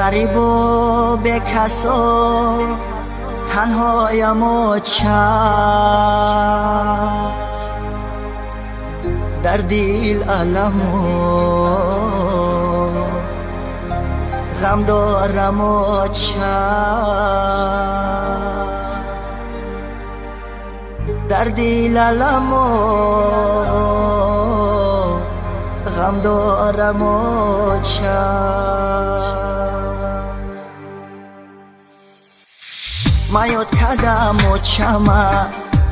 غریب و به کسا تنهایم و چند در دل علم و غم دارم و چند در دل علم و غم دارم و چند میاد کدم و چما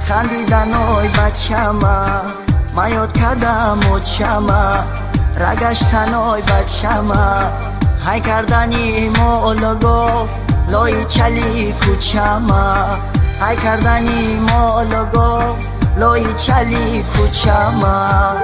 خندیدن اوی بچما میاد کدم و چما رگشتن اوی بچما های کردنی مولگو لوی چلی کوچما های کردنی مولگو لوی چلی کوچما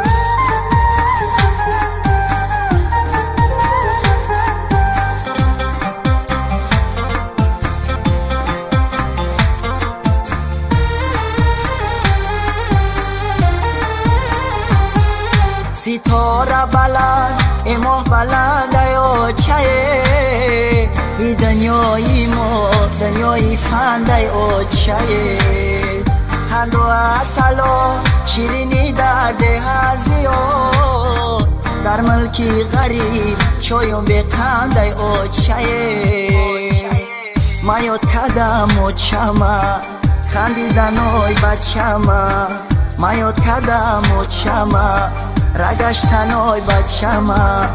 ستاره بلند ماه بلند ایو چایه ای دنیای ما دنیای فند ایو چایه خند و اصل و شیرینی در ده هزیو در ملکی غریب چویم به قند ایو چایه میاد کدم و چما خندیدن اوی بچما میاد کدم و چما رگشتن اوی بچما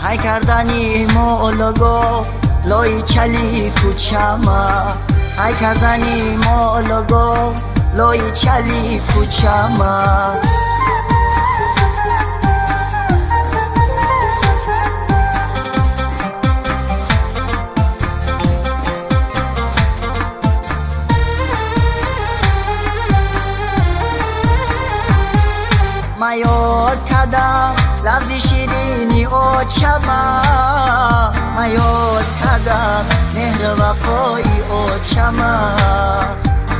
های کردنی مولگو لوی چلی کوچما های کردنی مولگو لوی چلی کوچما میاد کدم لفظی شیرینی او چما میاد کدم مهر وفایی او چما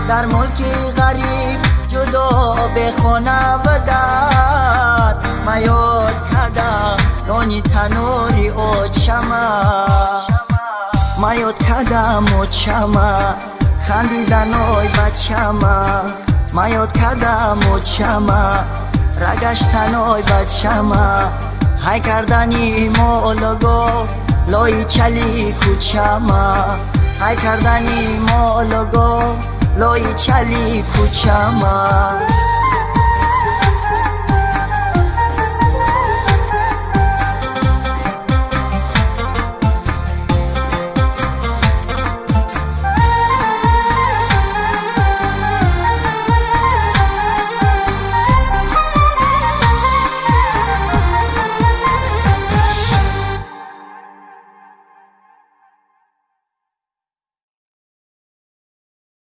در ملکی غریب جدا به خانوادت میاد کدم نانی تنوری او چما میاد کدم و چما خندیدن اوی بچما میاد کدم و چما رگشتن اوی بچما های کردنی مولگو لوی چلی کوچما های کردنی مولگو لوی چلی کوچما